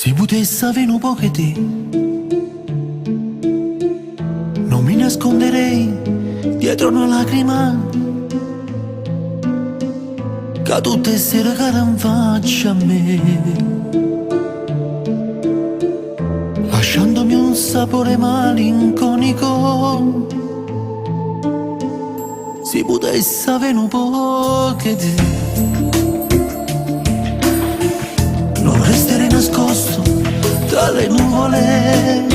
Se potessi avere un pochettino, non mi nasconderei dietro una lacrima, che tutte sere che non faccia a me, lasciandomi un sapore malinconico. Se potessi avere un pochettino, non resterei nascosto tra le nuvole,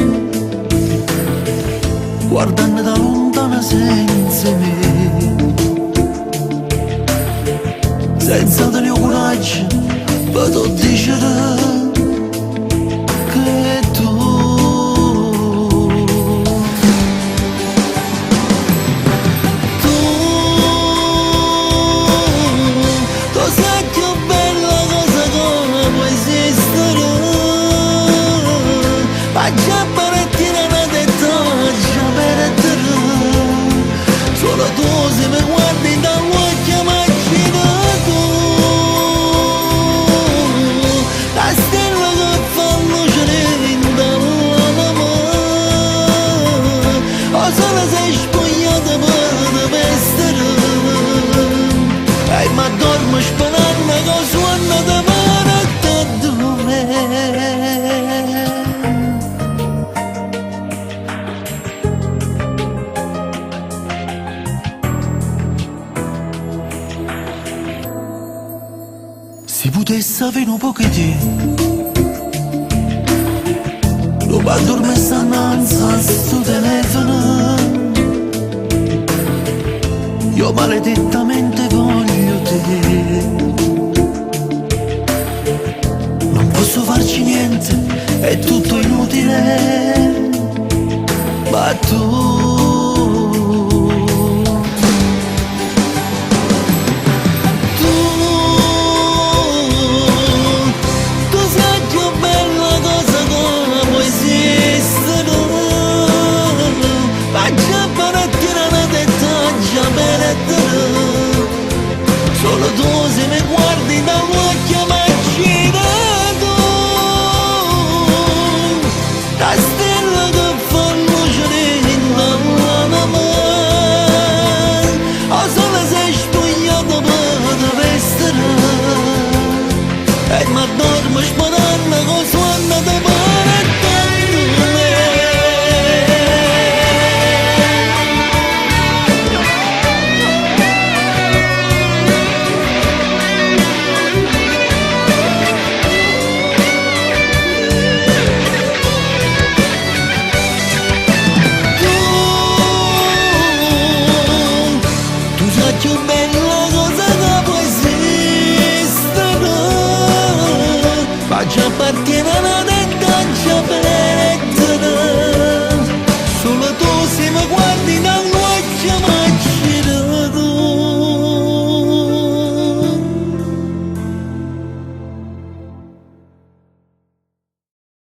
guardando da lontana senza me, senza del mio coraggio posso dire che tu sai più bella cosa come può esistere, ma già parecchina ne detto già per te, solo tu se mi guardi dall'occhio immaginato, la stella che fa luce dalla mano, o solo sei spogliata per vestere, e ma dormo sperando che suona da mano da dove. Se potessi avere un pochettino, lo addormessa innanzi a sto telefono, io maledettamente voglio te, non posso farci niente, è tutto inutile, ma tu sai più bella cosa come può esistere, ma già parecchina ne detto già per te, solo tu se mi guardi dall'occhio immaginato, la stella che fa luce dalla mano, o solo sei spogliato per vestere, e ma dormo